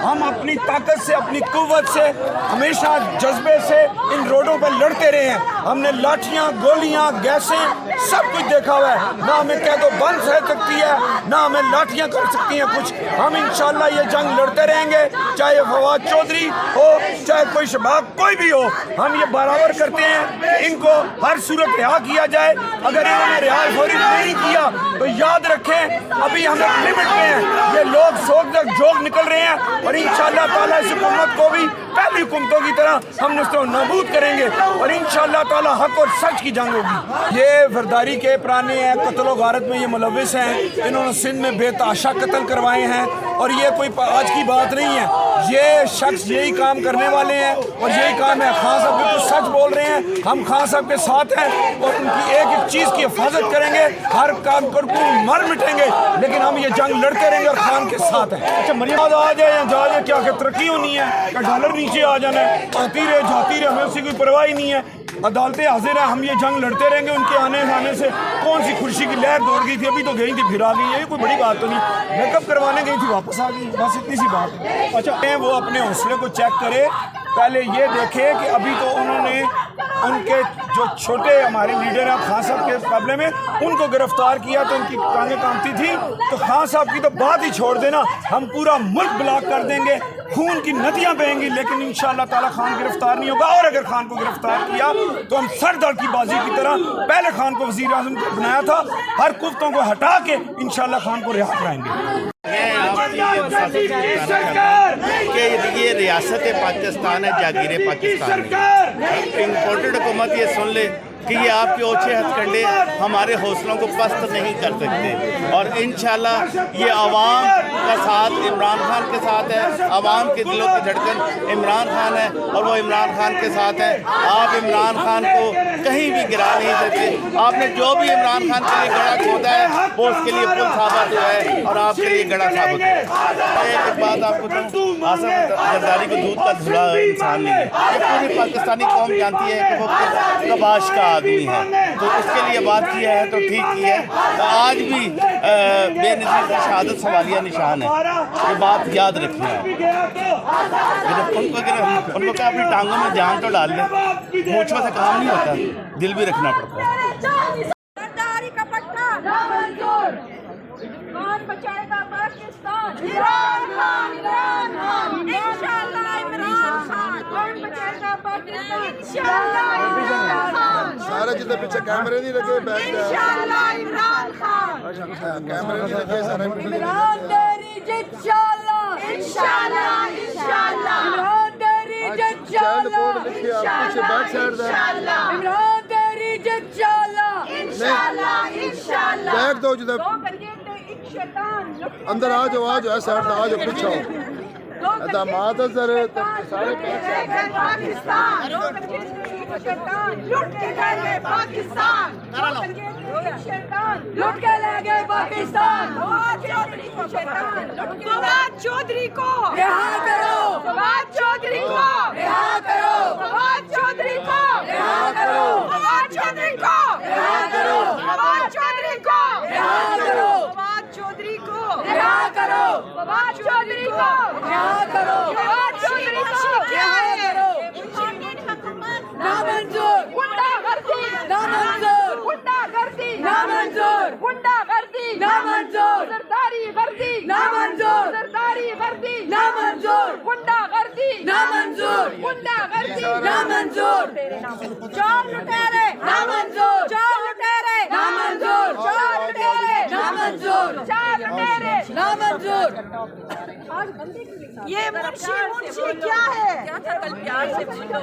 ہم اپنی طاقت سے اپنی قوت سے ہمیشہ جذبے سے ان روڈوں پہ لڑتے رہے ہیں. ہم نے لاٹھیاں گولیاں گیسیں سب کچھ دیکھا ہوا ہے. نہ ہمیں قید و بند سہ سکتی ہے نہ ہمیں لاٹھیاں کر سکتی ہیں کچھ. ہم انشاءاللہ یہ جنگ لڑتے رہیں گے, چاہے فواد چودھری ہو چاہے کوئی شباب کوئی بھی ہو. ہم یہ برابر کرتے ہیں کہ ان کو ہر صورت رہا کیا جائے. اگر انہوں نے رہا فوری نہیں کیا تو یاد رکھیں ابھی ہم ایک لمٹ میں ہیں. یہ لوگ سوگ تک جھوگ نکل رہے ہیں اور انشاءاللہ تعالیٰ اس حکومت کو بھی پہلی حکومتوں کی طرح ہم نست و نابود کریں گے اور انشاءاللہ تعالیٰ حق اور سچ کی جنگ ہوگی. یہ فرداری کے پرانے ہیں, قتل و غارت میں یہ ملوث ہیں. انہوں نے سندھ میں بے تحاشا قتل کروائے ہیں اور یہ کوئی آج کی بات نہیں ہے. یہ شخص یہی کام کرنے والے ہیں اور یہی کام ہے. خان صاحب بالکل سچ بول رہے ہیں. ہم خان صاحب کے ساتھ ہیں اور ان کی ایک ایک چیز کی حفاظت کریں گے. ہر کام کو مر مٹیں گے لیکن ہم یہ جنگ لڑتے رہیں گے اور خان کے ساتھ ہیں. اچھا مریم آ جائے یا جا جائے کیا کہ ترقی ہونی ہے کہ ڈالر نیچے آ جانا ہے. آتی رہے جاتی رہے, ہمیں اس کی کوئی پرواہ ہی نہیں ہے. عدالتیں حاضر ہیں, ہم یہ جنگ لڑتے رہیں گے. ان کے آنے سے کون سی خورشی کی لہر دوڑ گئی تھی, ابھی تو گئی تھی پھر آ گئی. یہ کوئی بڑی بات تو نہیں. میک اپ کروانے گئی تھی واپس آ گئی, بس اتنی سی بات. اچھا وہ اپنے حوصلے کو چیک کرے. پہلے یہ دیکھے کہ ابھی تو انہوں نے ان کے جو چھوٹے ہمارے لیڈر ہیں خان صاحب کے مقابلے میں ان کو گرفتار کیا تو ان کی ٹانگیں کامتی تھی. تو خان صاحب کی تو بات ہی چھوڑ دینا, ہم پورا ملک بلاک کر دیں گے, خون کی ندیاں بہیں گی لیکن انشاءاللہ تعالیٰ خان گرفتار نہیں ہوگا. اور اگر خان کو گرفتار کیا تو ہم سر دڑ کی بازی کی طرح پہلے خان کو وزیر اعظم کو بنایا تھا, ہر کفتوں کو ہٹا کے انشاءاللہ خان کو رہا کرائیں گے. یہ ریاست پاکستان ہے, جاگیر پاکستان ہے. امپورٹڈ حکومت یہ سن لے کہ یہ آپ کے اوچھے ہتھ کنڈے ہمارے حوصلوں کو پست نہیں کر سکتے. اور انشاءاللہ یہ عوام کا ساتھ عمران خان کے ساتھ ہے. عوام کے دلوں کی دھڑکن عمران خان ہے اور وہ عمران خان کے ساتھ ہے. آپ عمران خان کو کہیں بھی گرا نہیں سکتے. آپ نے جو بھی عمران خان کے لیے گڑھا کھودا ہے وہ اس کے لیے پل ثابت ہوا ہے اور آپ کے لیے گڑھا ثابت ہوا ہے. ایک بات آپ کو دوں, آصف زرداری کو دودھ کا دھلا انسان نہیں ہے. یہ پوری پاکستانی قوم جانتی ہے کہ وہ کباش کا آدمی ہے, تو اس کے لیے بات کیا ہے تو ٹھیک کی ہے. آج بھی بے نظیر کی شہادت سوالیہ نشان ہے. یہ بات یاد رکھیں. ان کو کیا اپنی ٹانگوں میں جان تو ڈال لیں, مونچھوں سے کام نہیں ہوتا, دل بھی رکھنا پڑتا ہے. سرداری کا پٹا نامنظور. کون بچائے گا پاکستان؟ عمران خان. عمران خان انشاءاللہ. عمران خان. کون بچائے گا پاکستان؟ انشاءاللہ عمران خان. سارے جتنے پیچھے کیمرے نہیں لگے بیٹھ جائے. انشاءاللہ عمران خان. کیمرے نہیں لگے سارے. عمران تیری جیت انشاءاللہ. انشاءاللہ. انشاءاللہ. عمران تیری جیت انشاءاللہ. عمران تیری جیت انشاءاللہ. انشاءاللہ. بیٹھ دو جدھر اندر آ جاؤ, آ جاؤ سائڈ آ جاؤ, پیچھے آؤ. داماد سارے پاکستان لٹ کے لے گئے پاکستان. لٹ کے لے گئے پاکستان. فواد چودھری کو رہا کرو. فواد چودھری کو رہا کرو. فواد چودھری کو رہا کرو. فواد چودھری کو رہا کرو. فواد چودھری کو رہا کرو. فواد چودھری کو رہا کرو. فواد چودھری کو رہا کرو. فواد چودھری کو رہا کرو. نامنظور. غنڈا گردی نامنظور. غنڈا گردی نامنظور. غنڈا گردی نامنظور. سرداری گردی نامنظور. سرداری گردی نامنظور. غنڈا گردی نامنظور. غنڈا گردی نامنظور. چار لٹیرے نامنظور. چار لٹیرے نامنظور. چار لٹیرے نامنظور. چار لٹیرے نامنظور. یہ منشی کیا ہے؟ کیا تھا کل پیار سے بولو.